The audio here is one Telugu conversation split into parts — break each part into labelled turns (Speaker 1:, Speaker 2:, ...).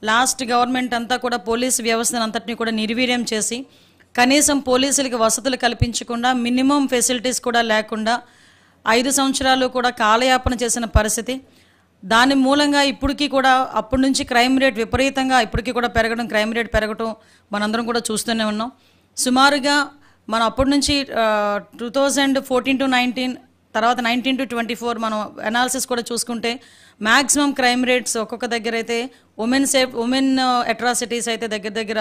Speaker 1: లాస్ట్ గవర్నమెంట్ అంతా కూడా పోలీసు వ్యవస్థను అంతటిని కూడా నిర్వీర్యం చేసి కనీసం పోలీసులకి వసతులు కల్పించకుండా మినిమం ఫెసిలిటీస్ కూడా లేకుండా 5 సంవత్సరాలు కూడా కాలయాపన చేసిన పరిస్థితి. దాని మూలంగా ఇప్పటికీ కూడా అప్పటి నుంచి క్రైమ్ రేట్ విపరీతంగా ఇప్పటికీ కూడా పెరగడం, క్రైమ్ రేట్ పెరగడం మనందరం కూడా చూస్తూనే ఉన్నాం. సుమారుగా మనం అప్పటి నుంచి 2014 to 19 తర్వాత 19 to 24 మనం అనాలిసిస్ కూడా చూసుకుంటే మ్యాక్సిమం క్రైమ్ రేట్స్ ఒక్కొక్క దగ్గర అయితే ఉమెన్ అట్రాసిటీస్ అయితే దగ్గర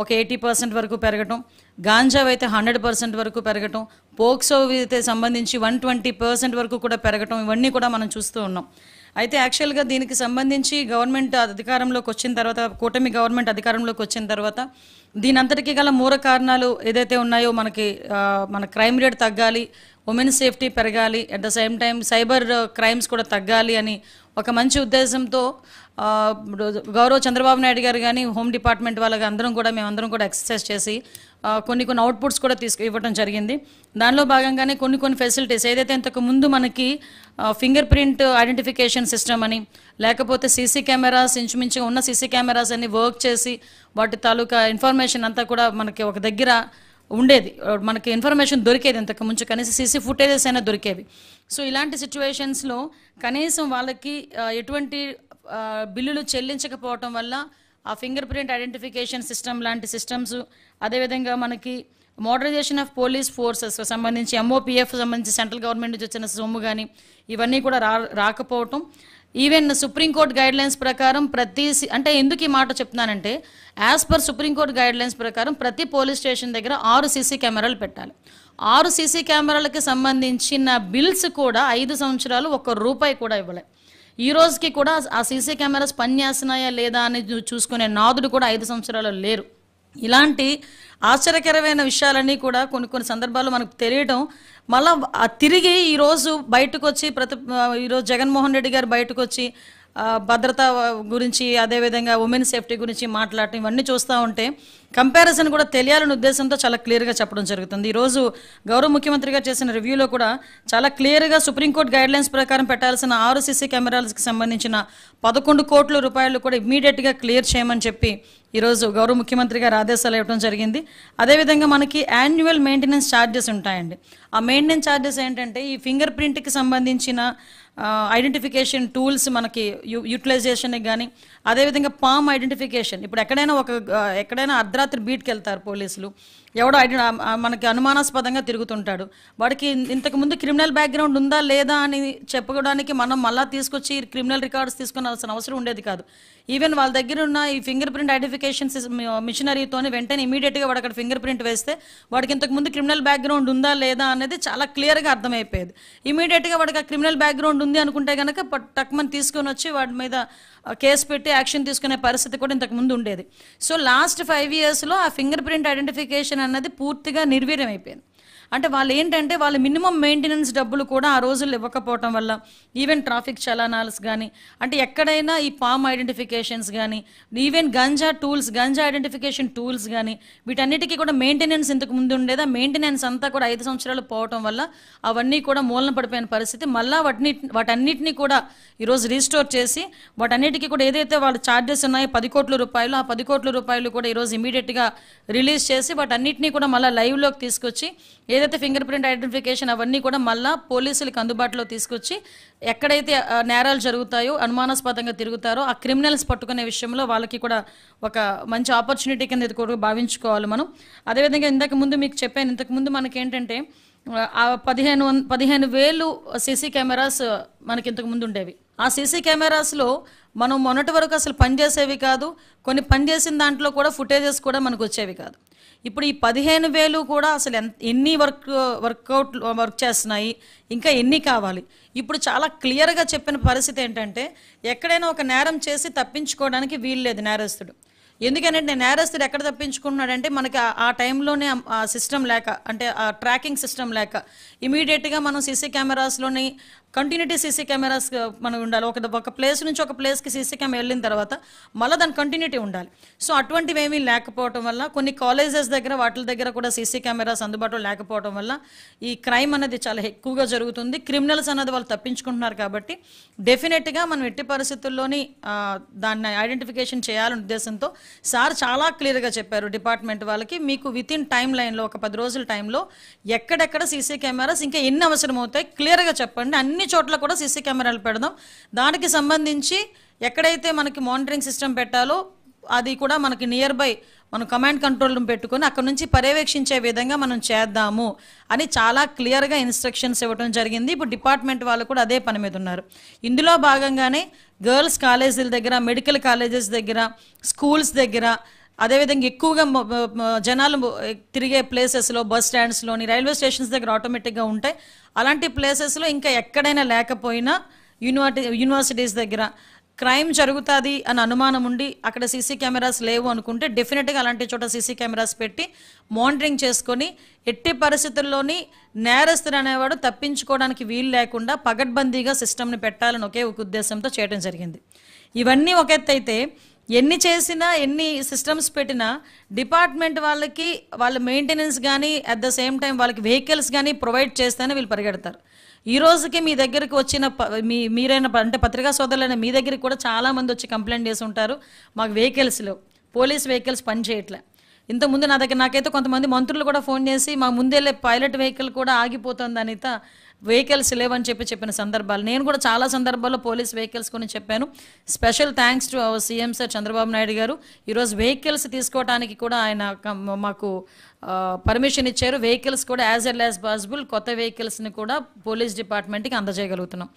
Speaker 1: ఒక 80% వరకు పెరగటం, గాంజా అయితే 100% వరకు పెరగటం, పోక్సో అయితే సంబంధించి 120% వరకు కూడా పెరగటం, ఇవన్నీ కూడా మనం చూస్తూ ఉన్నాం. అయితే యాక్చువల్గా దీనికి సంబంధించి గవర్నమెంట్ అధికారంలోకి వచ్చిన తర్వాత, కూటమి గవర్నమెంట్ అధికారంలోకి వచ్చిన తర్వాత దీని అంతటికీ గల మూల కారణాలు ఏదైతే ఉన్నాయో మన క్రైమ్ రేట్ తగ్గాలి, ఉమెన్ సేఫ్టీ పెరగాలి, at the same time cyber crimes కూడా తగ్గాలి అని ఒక మంచి ఉద్దేశంతో గౌరవ చంద్రబాబు నాయుడు గారు కానీ హోమ్ డిపార్ట్మెంట్ వాళ్ళకి మేమందరం కూడా ఎక్సర్సైజ్ చేసి కొన్ని అవుట్పుట్స్ కూడా ఇవ్వడం జరిగింది. దానిలో భాగంగానే కొన్ని ఫెసిలిటీస్ ఏదైతే ఇంతకు ముందు మనకి ఫింగర్ ప్రింట్ ఐడెంటిఫికేషన్ సిస్టమ్ అని, లేకపోతే సీసీ కెమెరాస్ ఇంచుమించుగా ఉన్న సీసీ కెమెరాస్ అన్ని వర్క్ చేసి వాటి తాలూకా ఇన్ఫర్మేషన్ అంతా కూడా మనకి ఒక దగ్గర ఉండేది, మనకి ఇన్ఫర్మేషన్ దొరికేది. ఇంతకు ముందు కనీసం సీసీ ఫుటేజెస్ అయినా దొరికేవి. సో ఇలాంటి సిచ్యువేషన్స్లో కనీసం వాళ్ళకి ఎటువంటి బిల్లులు చెల్లించకపోవటం వల్ల ఆ ఫింగర్ ప్రింట్ ఐడెంటిఫికేషన్ సిస్టమ్ లాంటి సిస్టమ్స్, అదేవిధంగా మనకి మోడరైజేషన్ ఆఫ్ పోలీస్ ఫోర్సెస్ సంబంధించి MOPF సంబంధించి సెంట్రల్ గవర్నమెంట్ నుంచి వచ్చిన సొమ్ము కానీ ఇవన్నీ కూడా రాకపోవటం, ఈవెన్ సుప్రీంకోర్టు గైడ్లైన్స్ ప్రకారం అంటే ఎందుకు ఈ మాట చెప్తున్నానంటే, యాజ్ పర్ సుప్రీంకోర్టు గైడ్లైన్స్ ప్రకారం ప్రతి పోలీస్ స్టేషన్ దగ్గర 6 సీసీ కెమెరాలు పెట్టాలి. 6 సీసీ కెమెరాలకి సంబంధించిన బిల్స్ కూడా 5 సంవత్సరాలు ₹1 కూడా ఇవ్వలే. ఈ రోజుకి కూడా ఆ సీసీ కెమెరాస్ పనిచేస్తున్నాయా లేదా అని చూసుకునే నాదుడు కూడా 5 సంవత్సరాలు లేరు. ఇలాంటి ఆశ్చర్యకరమైన విషయాలన్నీ కూడా కొన్ని సందర్భాల్లో మనకు తెలియటం, మళ్ళీ తిరిగి ఈరోజు బయటకు వచ్చి ఈరోజు జగన్మోహన్ రెడ్డి గారు బయటకు వచ్చి భద్రత గురించి, అదేవిధంగా ఉమెన్ సేఫ్టీ గురించి మాట్లాడటం, ఇవన్నీ చూస్తూ ఉంటే కంపారిజన్ కూడా తెలియాలనే ఉద్దేశంతో చాలా క్లియర్గా చెప్పడం జరుగుతుంది. ఈరోజు గౌరవ ముఖ్యమంత్రి గారు చేసిన రివ్యూలో కూడా చాలా క్లియర్గా సుప్రీంకోర్టు గైడ్లైన్స్ ప్రకారం పెట్టాల్సిన 6 సీసీ కెమెరాలకి సంబంధించిన ₹11 కోట్ల కూడా ఇమ్మీడియట్గా క్లియర్ చేయమని చెప్పి ఈరోజు గౌరవ ముఖ్యమంత్రి గారు ఆదేశాలు ఇవ్వడం జరిగింది. అదేవిధంగా మనకి యాన్యువల్ మెయింటెనెన్స్ ఛార్జెస్ ఉంటాయండి. ఆ మెయింటెనెన్స్ ఛార్జెస్ ఏంటంటే ఈ ఫింగర్ ప్రింట్కి సంబంధించిన ఐడెంటిఫికేషన్ టూల్స్ మనకి యూటిలైజేషన్కి కానీ, అదేవిధంగా పామ్ ఐడెంటిఫికేషన్, ఇప్పుడు ఎక్కడైనా అర్ధరాత్రి బీట్కి వెళ్తారు పోలీసులు, ఎవడో మనకి అనుమానాస్పదంగా తిరుగుతుంటాడు, వాడికి ఇంతకుముందు క్రిమినల్ బ్యాక్గ్రౌండ్ ఉందా లేదా అని చెప్పుకోవడానికి మనం మళ్ళీ తీసుకొచ్చి క్రిమినల్ రికార్డ్స్ తీసుకున్నాల్సిన అవసరం ఉండేది కాదు. ఈవెన్ వాళ్ళ దగ్గర ఉన్న ఈ ఫింగర్ ప్రింట్ ఐడెంటిఫికేషన్ మిషనరీతోనే వెంటనే ఇమీడియట్గా వాడు అక్కడ ఫింగర్ ప్రింట్ వేస్తే వాడికి ఇంతకుముందు క్రిమినల్ బ్యాక్గ్రౌండ్ ఉందా లేదా అనేది చాలా క్లియర్గా అర్థమైపోయేది. ఇమీడియట్గా వాడికి ఆ క్రిమినల్ బ్యాక్గ్రౌండ్ ఉంది అనుకుంటే కనుక టక్మని తీసుకొని వచ్చి వాడి మీద కేసు పెట్టి యాక్షన్ తీసుకునే పరిస్థితి కూడా ఇంతకుముందు ఉండేది. సో లాస్ట్ 5 yearsలో ఆ ఫింగర్ ప్రింట్ ఐడెంటిఫికేషన్ అన్నది పూర్తిగా నిర్వీర్యం అయిపోయింది. అంటే వాళ్ళు ఏంటంటే వాళ్ళ మినిమం మెయింటెనెన్స్ డబ్బులు కూడా ఆ రోజుల్లో ఇవ్వకపోవటం వల్ల ఈవెన్ ట్రాఫిక్ చలానాల్స్ కానీ, అంటే ఎక్కడైనా ఈ పామ్ ఐడెంటిఫికేషన్స్ కానీ, ఈవెన్ గంజా ఐడెంటిఫికేషన్ టూల్స్ కానీ, వీటన్నిటికీ కూడా మెయింటెనెన్స్ ఇంతకు ముందు ఉండేదా, మెయింటెనెన్స్ అంతా కూడా 5 సంవత్సరాలు పోవటం వల్ల అవన్నీ కూడా మూలన పడిపోయిన పరిస్థితి. మళ్ళీ వాటన్నిటిని కూడా ఈరోజు రీస్టోర్ చేసి వాటన్నిటికీ కూడా ఏదైతే వాళ్ళ ఛార్జెస్ ఉన్నాయో ₹10 కోట్ల, ఆ ₹10 కోట్ల కూడా ఈరోజు ఇమీడియట్గా రిలీజ్ చేసి వాటన్నిటినీ కూడా మళ్ళీ లైవ్లోకి తీసుకొచ్చి ఏదైతే ఫింగర్ ప్రింట్ ఐడెంటిఫికేషన్ అవన్నీ కూడా మళ్ళీ పోలీసులకు అందుబాటులో తీసుకొచ్చి ఎక్కడైతే నేరాలు జరుగుతాయో, అనుమానాస్పదంగా తిరుగుతారో ఆ క్రిమినల్స్ పట్టుకునే విషయంలో వాళ్ళకి కూడా ఒక మంచి ఆపర్చునిటీ కింద ఇది కూడా భావించుకోవాలి మనం. అదేవిధంగా ఇంతకుముందు మనకేంటంటే 15,000 సీసీ కెమెరాస్ మనకి ఇంతకుముందు ఉండేవి. ఆ సీసీ కెమెరాస్లో మనం మొన్నటి వరకు అసలు పనిచేసేవి కాదు, కొన్ని పనిచేసిన దాంట్లో కూడా ఫుటేజెస్ కూడా మనకు వచ్చేవి కాదు. ఇప్పుడు ఈ 15,000 కూడా అసలు ఎన్ని వర్క్ చేస్తున్నాయి, ఇంకా ఎన్ని కావాలి? ఇప్పుడు చాలా క్లియర్గా చెప్పిన పరిస్థితి ఏంటంటే, ఎక్కడైనా ఒక నేరం చేసి తప్పించుకోవడానికి వీలు లేదు నేరస్తుడు. ఎందుకంటే నేరస్తుడు ఎక్కడ తప్పించుకున్నాడంటే మనకి ఆ టైంలోనే ఆ సిస్టమ్ లేక, అంటే ఆ ట్రాకింగ్ సిస్టమ్ లేక ఇమీడియట్గా మనం సీసీ కెమెరాస్లోని కంటిన్యూటీ సీసీ కెమెరాస్ మనం ఉండాలి. ఒక ప్లేస్ నుంచి ఒక ప్లేస్కి సీసీ కెమెరా వెళ్ళిన తర్వాత మళ్ళీ దాని కంటిన్యూటీ ఉండాలి. సో అటువంటివి ఏమీ లేకపోవడం వల్ల, కొన్ని కాలేజెస్ దగ్గర వాటి దగ్గర కూడా సీసీ కెమెరాస్ అందుబాటులో లేకపోవడం వల్ల ఈ క్రైమ్ అనేది చాలా ఎక్కువగా జరుగుతుంది. క్రిమినల్స్ అనేది వాళ్ళు తప్పించుకుంటున్నారు. కాబట్టి డెఫినెట్గా మనం ఎట్టి పరిస్థితుల్లోని దాన్ని ఐడెంటిఫికేషన్ చేయాలనే ఉద్దేశంతో సార్ చాలా క్లియర్గా చెప్పారు డిపార్ట్మెంట్ వాళ్ళకి, మీకు విత్ ఇన్ టైం లైన్లో ఒక 10 రోజుల టైంలో ఎక్కడెక్కడ సీసీ కెమెరాస్ ఇంకా ఎన్ని అవసరం అవుతాయి క్లియర్గా చెప్పండి. అన్ని చోట్ల కూడా సీసీ కెమెరాలు పెడదాం. దానికి సంబంధించి ఎక్కడైతే మనకి మానిటరింగ్ సిస్టమ్ పెట్టాలో అది కూడా మనకి నియర్ బై మనం కమాండ్ కంట్రోల్ రూమ్ పెట్టుకొని అక్కడ నుంచి పర్యవేక్షించే విధంగా మనం చేద్దాము అని చాలా క్లియర్గా ఇన్స్ట్రక్షన్స్ ఇవ్వడం జరిగింది. ఇప్పుడు డిపార్ట్మెంట్ వాళ్ళు కూడా అదే పని మీద ఉన్నారు. ఇందులో భాగంగానే గర్ల్స్ కాలేజీల దగ్గర, మెడికల్ కాలేజెస్ దగ్గర, స్కూల్స్ దగ్గర, అదేవిధంగా ఎక్కువగా జనాలు తిరిగే ప్లేసెస్లో, బస్ స్టాండ్స్లోని, రైల్వే స్టేషన్స్ దగ్గర ఆటోమేటిక్గా ఉంటాయి. అలాంటి ప్లేసెస్లో ఇంకా ఎక్కడైనా లేకపోయినా యూనివర్సిటీస్ దగ్గర క్రైమ్ జరుగుతుంది అని అనుమానం ఉండి అక్కడ సీసీ కెమెరాస్ లేవు అనుకుంటే డెఫినెట్గా అలాంటి చోట సీసీ కెమెరాస్ పెట్టి మానిటరింగ్ చేసుకొని ఎట్టి పరిస్థితుల్లోని నేరస్తుడు అనేవాడు తప్పించుకోవడానికి వీలు లేకుండా పగడ్బందీగా సిస్టమ్ని పెట్టాలని ఒకే ఒక ఉద్దేశంతో చేయడం జరిగింది. ఇవన్నీ ఒక ఎత్తు అయితే, ఎన్ని చేసినా ఎన్ని సిస్టమ్స్ పెట్టినా డిపార్ట్మెంట్ వాళ్ళకి వాళ్ళ మెయింటెనెన్స్ కానీ అట్ ద సేమ్ టైం వాళ్ళకి వెహికల్స్ కానీ ప్రొవైడ్ చేస్తేనే వీళ్ళు పరిగెడతారు. ఈ రోజుకి మీ దగ్గరికి వచ్చిన మీరైన అంటే పత్రికా సోదరులైన మీ దగ్గరికి కూడా చాలామంది వచ్చి కంప్లైంట్ చేసి ఉంటారు, మాకు వెహికల్స్లో పోలీస్ వెహికల్స్ పని చేయట్లే. ఇంతకుముందు నాకైతే కొంతమంది మంత్రులు కూడా ఫోన్ చేసి మా ముందెళ్ళే పైలట్ వెహికల్ కూడా ఆగిపోతుంది అనిత, వెహికల్స్ లేవని చెప్పిన సందర్భాలు నేను కూడా చాలా సందర్భాల్లో పోలీస్ వెహికల్స్ కొని చెప్పాను. Special thanks to our CM sir Chandrababu Naidu గారు. ఈరోజు వెహికల్స్ తీసుకోవడానికి కూడా ఆయన మాకు పర్మిషన్ ఇచ్చారు. వెహికల్స్ కూడా యాజ్ ఎల్ యాజ్ పాసిబుల్ కొత్త వెహికల్స్ని కూడా పోలీస్ డిపార్ట్మెంట్కి అందజేయగలుగుతున్నాం.